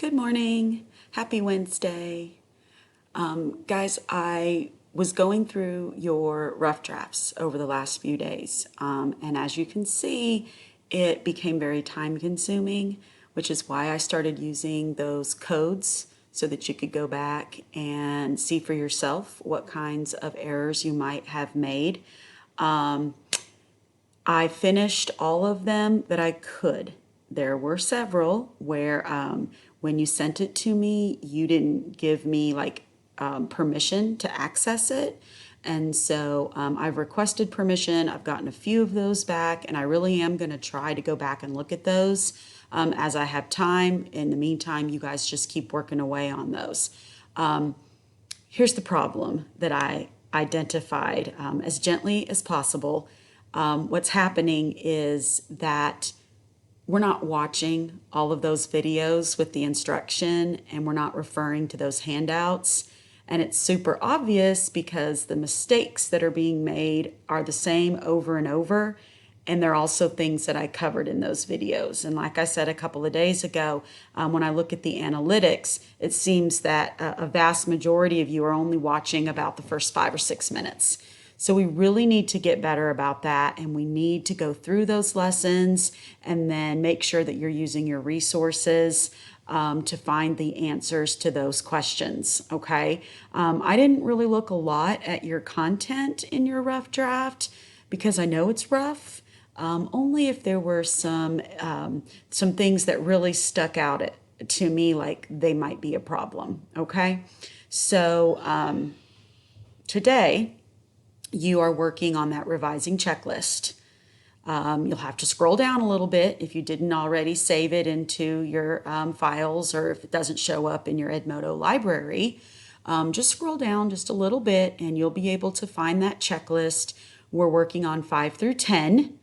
Good morning. Happy Wednesday. Guys, I was going through your rough drafts over the last few days, and as you can see, it became very time consuming, which is why I started using those codes so that you could go back and see for yourself what kinds of errors you might have made. I finished all of them that I could. There were several where when you sent it to me, you didn't give me permission to access it. And so I've requested permission. I've gotten a few of those back, and I really am going to try to go back and look at those as I have time. In the meantime, you guys just keep working away on those. Here's the problem that I identified as gently as possible. What's happening is that we're not watching all of those videos with the instruction, and we're not referring to those handouts. And it's super obvious because the mistakes that are being made are the same over and over. And they're also things that I covered in those videos. And like I said a couple of days ago, when I look at the analytics, it seems that a vast majority of you are only watching about the first 5 or 6 minutes. So we really need to get better about that, and we need to go through those lessons and then make sure that you're using your resources to find the answers to those questions, okay? I didn't really look a lot at your content in your rough draft because I know it's rough, only if there were some things that really stuck out to me like they might be a problem, okay? So today, you are working on that revising checklist. You'll have to scroll down a little bit if you didn't already save it into your files, or if it doesn't show up in your Edmodo library. Just scroll down just a little bit and you'll be able to find that checklist. We're working on 5 through 10.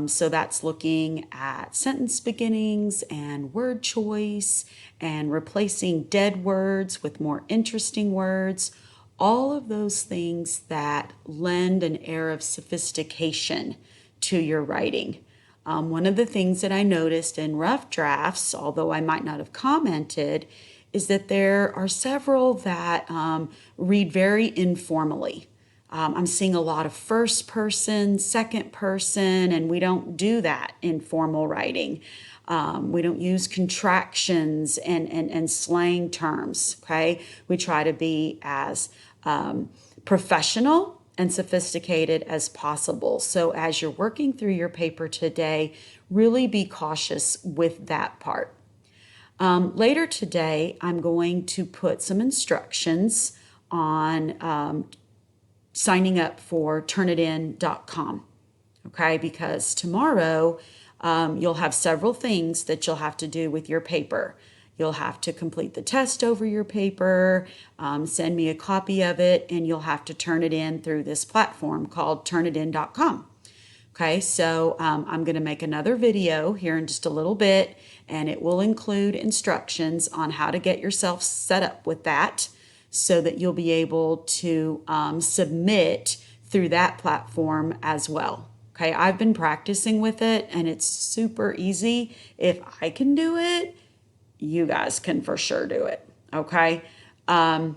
So that's looking at sentence beginnings and word choice and replacing dead words with more interesting words. All of those things that lend an air of sophistication to your writing. One of the things that I noticed in rough drafts, although I might not have commented, is that there are several that read very informally. I'm seeing a lot of first person, second person, and we don't do that in formal writing. We don't use contractions and slang terms, okay? We try to be as professional and sophisticated as possible. So as you're working through your paper today, really be cautious with that part. Later today, I'm going to put some instructions on signing up for Turnitin.com, okay? Because tomorrow you'll have several things that you'll have to do with your paper. You'll have to complete the test over your paper, send me a copy of it, and you'll have to turn it in through this platform called Turnitin.com. Okay, so I'm going to make another video here in just a little bit, and it will include instructions on how to get yourself set up with that so that you'll be able to submit through that platform as well. Okay, I've been practicing with it, and it's super easy. If I can do it, you guys can for sure do it, okay? I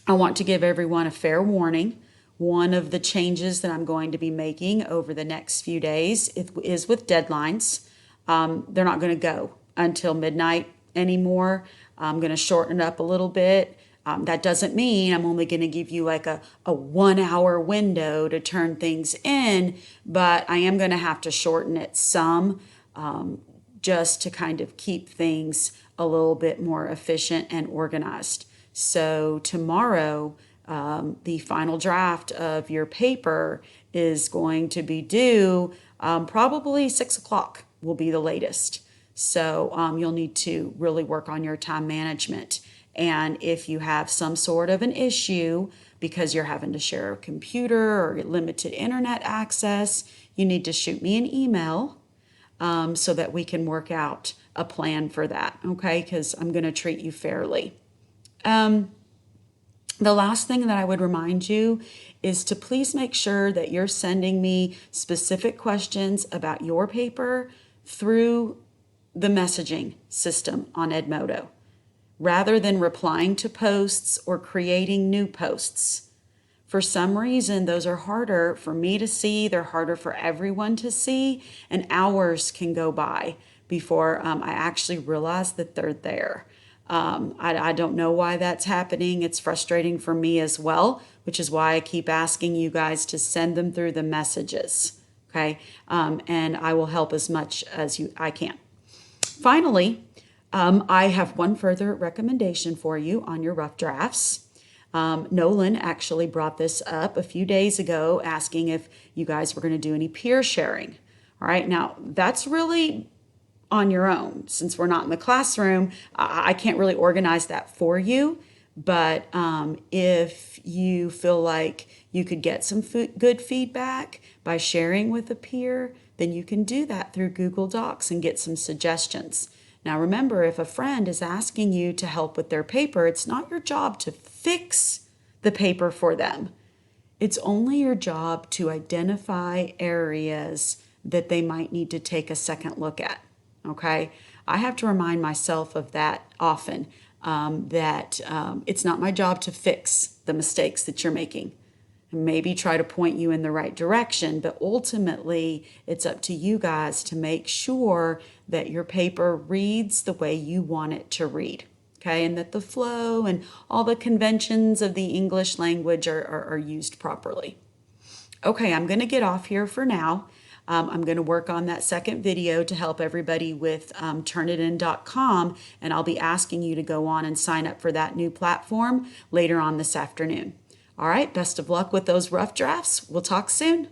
want to give everyone a fair warning. One of the changes that I'm going to be making over the next few days is with deadlines. They're not going to go until midnight anymore. I'm going to shorten it up a little bit. That doesn't mean I'm only going to give you like a 1 hour window to turn things in, but I am going to have to shorten it some just to kind of keep things a little bit more efficient and organized. So tomorrow, the final draft of your paper is going to be due probably 6 o'clock will be the latest. So you'll need to really work on your time management. And if you have some sort of an issue because you're having to share a computer or limited internet access, you need to shoot me an email so that we can work out a plan for that, okay? Because I'm going to treat you fairly. The last thing that I would remind you is to please make sure that you're sending me specific questions about your paper through the messaging system on Edmodo rather than replying to posts or creating new posts. For some reason, those are harder for me to see, they're harder for everyone to see, and hours can go by before I actually realize that they're there. I don't know why that's happening. It's frustrating for me as well, which is why I keep asking you guys to send them through the messages, okay? And I will help as much as I can. Finally, I have one further recommendation for you on your rough drafts. Nolan actually brought this up a few days ago, asking if you guys were going to do any peer sharing. All right, now that's really on your own. Since we're not in the classroom, I can't really organize that for you. But if you feel like you could get some good feedback by sharing with a peer, then you can do that through Google Docs and get some suggestions. Now remember, if a friend is asking you to help with their paper, it's not your job to fix the paper for them. It's only your job to identify areas that they might need to take a second look at, okay? I have to remind myself of that often, that it's not my job to fix the mistakes that you're making. Maybe try to point you in the right direction, but ultimately it's up to you guys to make sure that your paper reads the way you want it to read, okay? And that the flow and all the conventions of the English language are used properly. Okay, I'm going to get off here for now. I'm going to work on that second video to help everybody with Turnitin.com, and I'll be asking you to go on and sign up for that new platform later on this afternoon. All right, best of luck with those rough drafts. We'll talk soon.